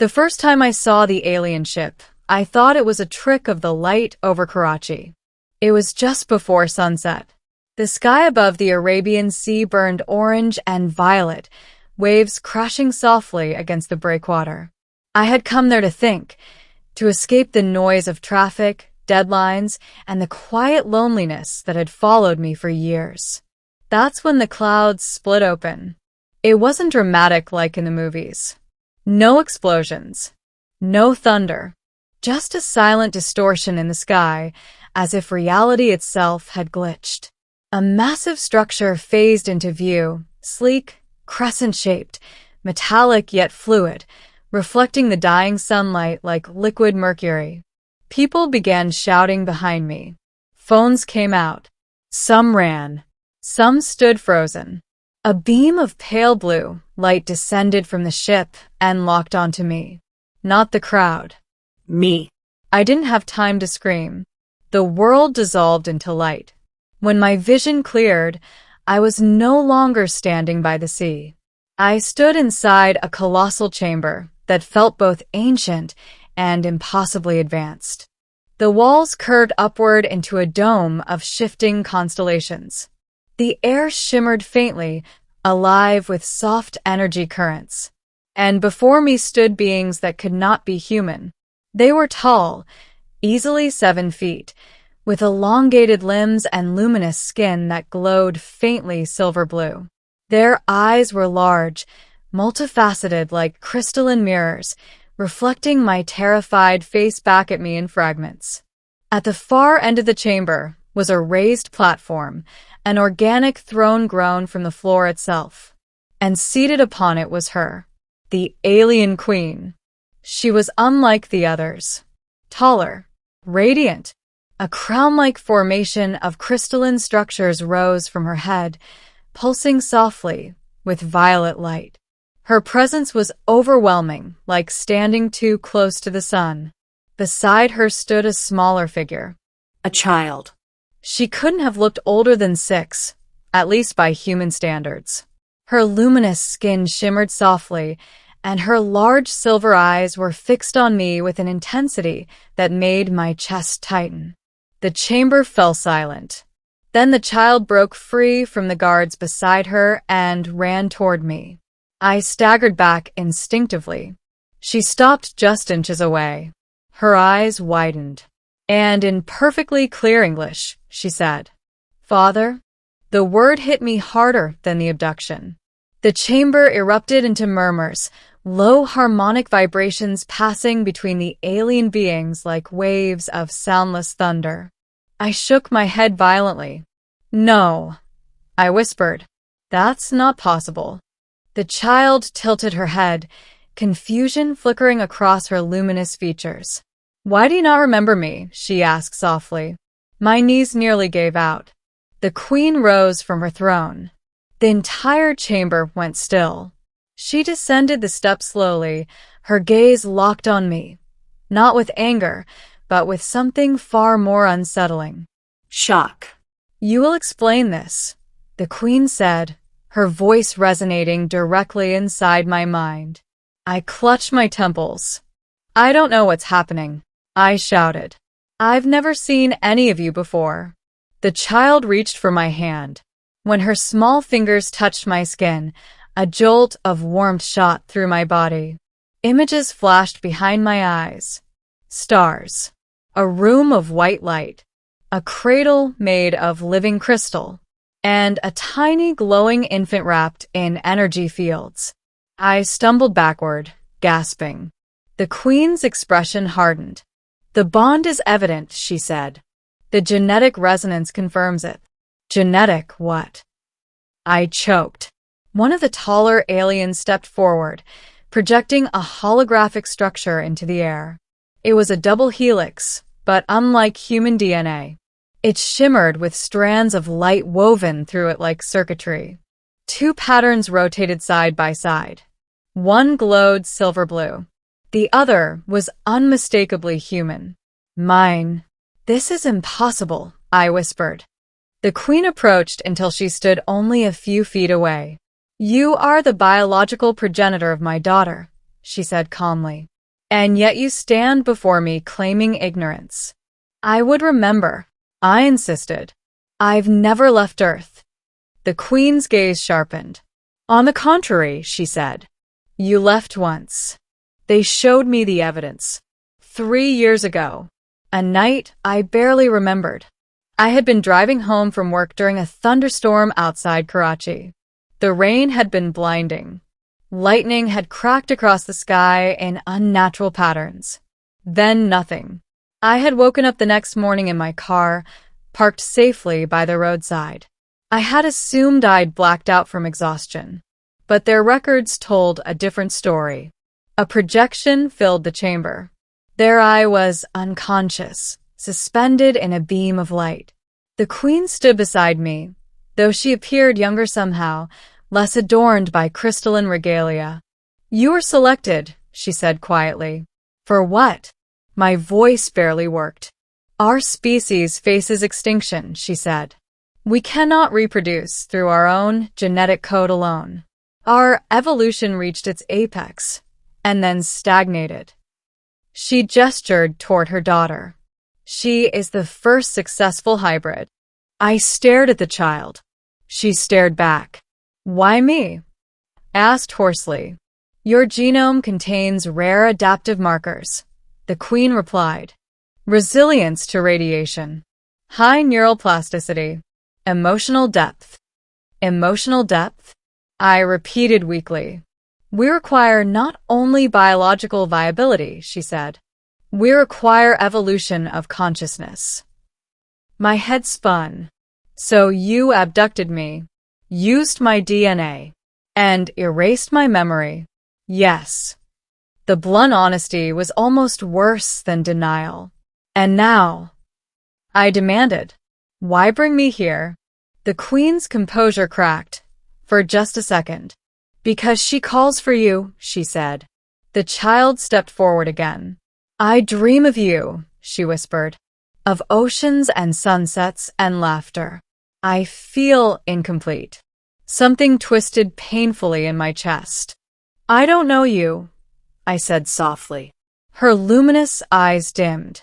The first time I saw the alien ship, I thought it was a trick of the light over Karachi. It was just before sunset. The sky above the Arabian Sea burned orange and violet, waves crashing softly against the breakwater. I had come there to think, to escape the noise of traffic, deadlines, and the quiet loneliness that had followed me for years. That's when the clouds split open. It wasn't dramatic like in the movies. No explosions. No thunder. Just a silent distortion in the sky, as if reality itself had glitched. A massive structure phased into view, sleek, crescent-shaped, metallic yet fluid, reflecting the dying sunlight like liquid mercury. People began shouting behind me. Phones came out. Some ran. Some stood frozen. A beam of pale blue light descended from the ship and locked onto me. Not the crowd. Me. I didn't have time to scream. The world dissolved into light. When my vision cleared, I was no longer standing by the sea. I stood inside a colossal chamber that felt both ancient and impossibly advanced. The walls curved upward into a dome of shifting constellations. The air shimmered faintly, alive with soft energy currents. And before me stood beings that could not be human. They were tall, easily 7 feet, with elongated limbs and luminous skin that glowed faintly silver blue. Their eyes were large, multifaceted like crystalline mirrors, reflecting my terrified face back at me in fragments. At the far end of the chamber was a raised platform, an organic throne grown from the floor itself. And seated upon it was her, the alien queen. She was unlike the others. Taller, radiant. A crown-like formation of crystalline structures rose from her head, pulsing softly with violet light. Her presence was overwhelming, like standing too close to the sun. Beside her stood a smaller figure. A child. She couldn't have looked older than 6, at least by human standards. Her luminous skin shimmered softly, and her large silver eyes were fixed on me with an intensity that made my chest tighten. The chamber fell silent. Then the child broke free from the guards beside her and ran toward me. I staggered back instinctively. She stopped just inches away. Her eyes widened. And in perfectly clear English, she said, "Father?" The word hit me harder than the abduction. The chamber erupted into murmurs, low harmonic vibrations passing between the alien beings like waves of soundless thunder. I shook my head violently. "No," I whispered. "That's not possible." The child tilted her head, confusion flickering across her luminous features. "Why do you not remember me?" she asked softly. My knees nearly gave out. The queen rose from her throne. The entire chamber went still. She descended the steps slowly, her gaze locked on me, not with anger, but with something far more unsettling. Shock. "You will explain this," the queen said, her voice resonating directly inside my mind. I clutched my temples. "I don't know what's happening," I shouted. "I've never seen any of you before." The child reached for my hand. When her small fingers touched my skin, a jolt of warmth shot through my body. Images flashed behind my eyes. Stars. A room of white light. A cradle made of living crystal. And a tiny glowing infant wrapped in energy fields. I stumbled backward, gasping. The queen's expression hardened. "The bond is evident," she said. "The genetic resonance confirms it." "Genetic what?" I choked. One of the taller aliens stepped forward, projecting a holographic structure into the air. It was a double helix, but unlike human DNA. It shimmered with strands of light woven through it like circuitry. 2 patterns rotated side by side. One glowed silver blue. The other was unmistakably human. Mine. "This is impossible," I whispered. The queen approached until she stood only a few feet away. "You are the biological progenitor of my daughter," she said calmly. And yet you stand before me claiming ignorance. I would remember, I insisted. I've never left Earth. The Queen's gaze sharpened. On the contrary, she said. You left once. They showed me the evidence. 3 years ago. A night I barely remembered. I had been driving home from work during a thunderstorm outside Karachi. The rain had been blinding. Lightning had cracked across the sky in unnatural patterns. Then nothing. I had woken up the next morning in my car, parked safely by the roadside. I had assumed I'd blacked out from exhaustion. But their records told a different story. A projection filled the chamber. There I was, unconscious, suspended in a beam of light. The Queen stood beside me, though she appeared younger somehow, less adorned by crystalline regalia. You were selected, she said quietly. For what? My voice barely worked. Our species faces extinction, she said. We cannot reproduce through our own genetic code alone. Our evolution reached its apex, and then stagnated. She gestured toward her daughter. She is the first successful hybrid. I stared at the child. She stared back. Why me? Asked hoarsely. Your genome contains rare adaptive markers, the Queen replied. Resilience to radiation. High neural plasticity. Emotional depth. Emotional depth? I repeated weakly. We require not only biological viability, she said. We require evolution of consciousness. My head spun. So you abducted me, used my DNA, and erased my memory. Yes. The blunt honesty was almost worse than denial. And now? I demanded. Why bring me here? The Queen's composure cracked. For just a second. Because she calls for you, she said. The child stepped forward again. I dream of you, she whispered. Of oceans and sunsets and laughter. I feel incomplete. Something twisted painfully in my chest. I don't know you, I said softly. Her luminous eyes dimmed.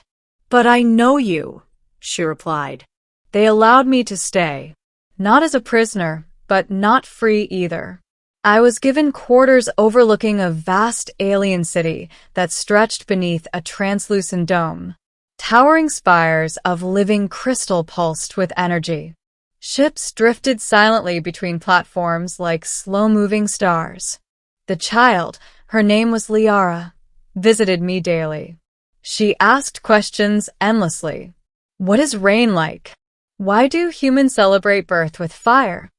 But I know you, she replied. They allowed me to stay. Not as a prisoner, but not free either. I was given quarters overlooking a vast alien city that stretched beneath a translucent dome. Towering spires of living crystal pulsed with energy. Ships drifted silently between platforms like slow-moving stars. The child, her name was Liara, visited me daily. She asked questions endlessly. What is rain like? Why do humans celebrate birth with fire?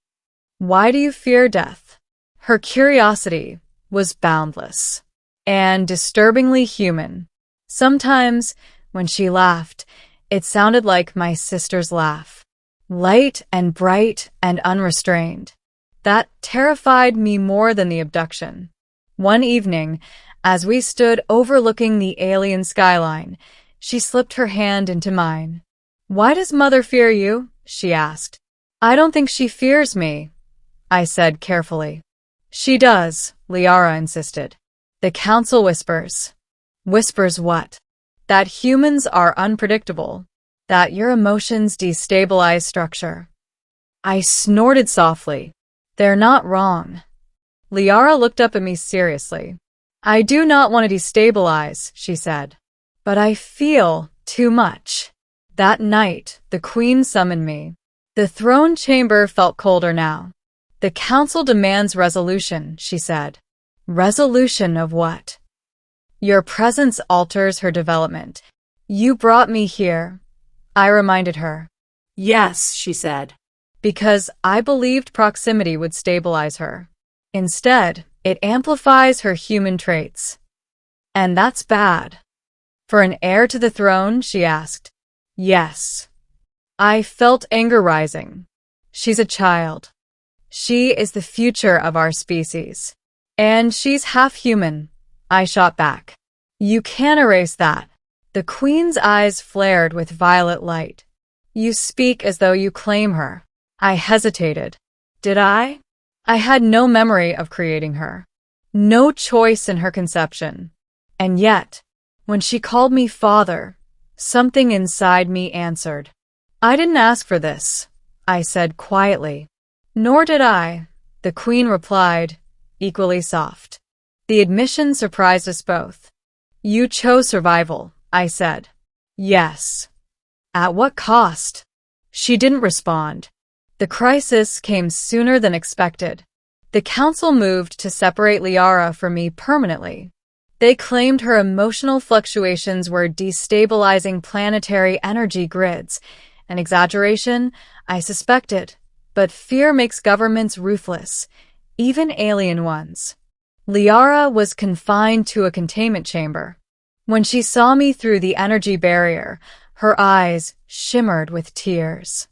Why do you fear death? Her curiosity was boundless and disturbingly human. Sometimes, when she laughed, it sounded like my sister's laugh. Light and bright and unrestrained. That terrified me more than the abduction. One evening, as we stood overlooking the alien skyline, she slipped her hand into mine. Why does Mother fear you? She asked. I don't think she fears me, I said carefully. She does, Liara insisted. The council whispers. Whispers what? That humans are unpredictable. That your emotions destabilize structure. I snorted softly. They're not wrong. Liara looked up at me seriously. I do not want to destabilize, she said. But I feel too much. That night, the Queen summoned me. The throne chamber felt colder now. The council demands resolution, she said. Resolution of what? Your presence alters her development. You brought me here, I reminded her. Yes, she said. Because I believed proximity would stabilize her. Instead, it amplifies her human traits. And that's bad. For an heir to the throne, she asked. Yes. I felt anger rising. She's a child. She is the future of our species. And she's half human, I shot back. You can't erase that. The Queen's eyes flared with violet light. You speak as though you claim her. I hesitated. Did I? I had no memory of creating her. No choice in her conception. And yet, when she called me father, something inside me answered. I didn't ask for this, I said quietly. Nor did I, the Queen replied, equally soft. The admission surprised us both. You chose survival, I said. Yes. At what cost? She didn't respond. The crisis came sooner than expected. The council moved to separate Liara from me permanently. They claimed her emotional fluctuations were destabilizing planetary energy grids. An exaggeration, I suspected, but fear makes governments ruthless, even alien ones. Liara was confined to a containment chamber. When she saw me through the energy barrier, her eyes shimmered with tears.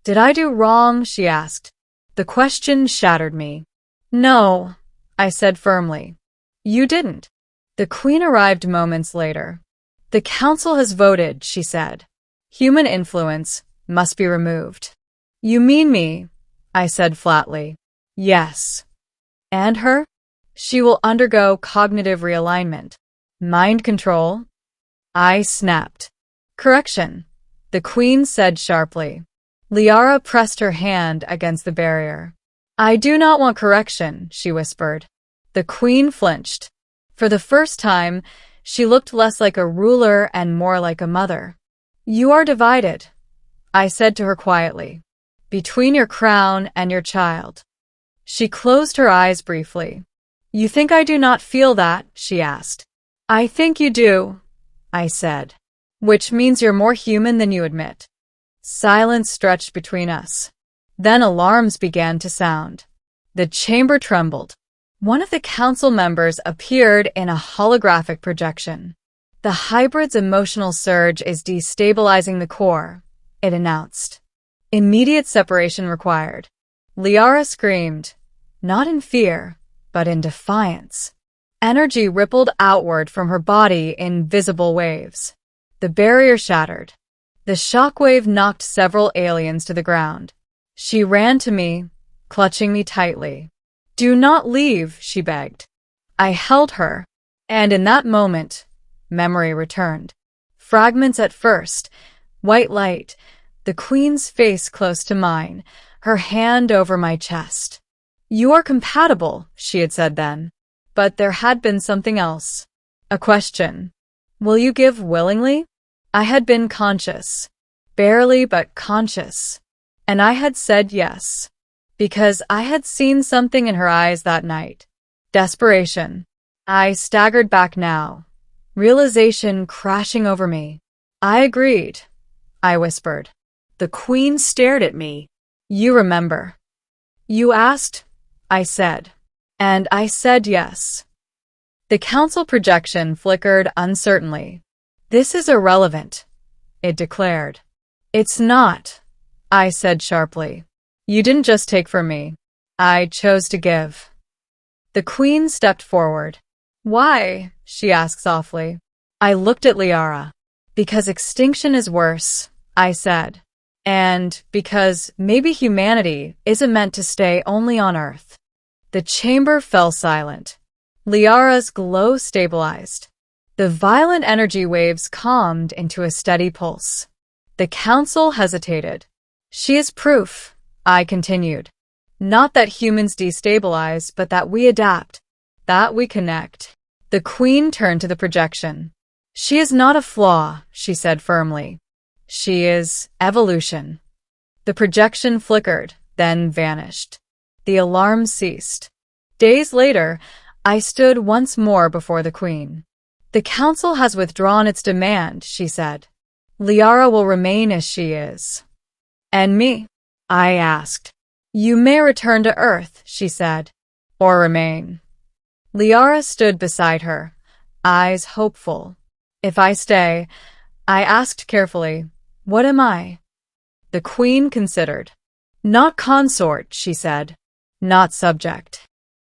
Did I do wrong? She asked. The question shattered me. No, I said firmly. You didn't. The Queen arrived moments later. The council has voted, she said. Human influence must be removed. You mean me? I said flatly. Yes. And her? She will undergo cognitive realignment. Mind control? I snapped. Correction, the Queen said sharply. Liara pressed her hand against the barrier. I do not want correction, she whispered. The Queen flinched. For the first time, she looked less like a ruler and more like a mother. You are divided, I said to her quietly, between your crown and your child. She closed her eyes briefly. You think I do not feel that? She asked. I think you do, I said. Which means you're more human than you admit. Silence stretched between us. Then alarms began to sound. The chamber trembled. One of the council members appeared in a holographic projection. The hybrid's emotional surge is destabilizing the core, it announced. Immediate separation required. Liara screamed, not in fear, but in defiance. Energy rippled outward from her body in visible waves. The barrier shattered. The shockwave knocked several aliens to the ground. She ran to me, clutching me tightly. Do not leave, she begged. I held her, and in that moment, memory returned. Fragments at first, white light, the Queen's face close to mine, her hand over my chest. You are compatible, she had said then. But there had been something else. A question. Will you give willingly? I had been conscious. Barely, but conscious. And I had said yes. Because I had seen something in her eyes that night. Desperation. I staggered back now. Realization crashing over me. I agreed, I whispered. The Queen stared at me. You remember. You asked, I said. And I said yes. The council projection flickered uncertainly. This is irrelevant, it declared. It's not, I said sharply. You didn't just take from me. I chose to give. The Queen stepped forward. Why? She asked softly. I looked at Liara. Because extinction is worse, I said. And because maybe humanity isn't meant to stay only on Earth. The chamber fell silent. Liara's glow stabilized. The violent energy waves calmed into a steady pulse. The council hesitated. She is proof, I continued. Not that humans destabilize, but that we adapt, that we connect. The Queen turned to the projection. She is not a flaw, she said firmly. She is evolution. The projection flickered, then vanished. The alarm ceased. Days later, I stood once more before the Queen. The council has withdrawn its demand, she said. Liara will remain as she is. And me? I asked. You may return to Earth, she said, or remain. Liara stood beside her, eyes hopeful. If I stay, I asked carefully, what am I? The Queen considered. Not consort, she said. Not subject.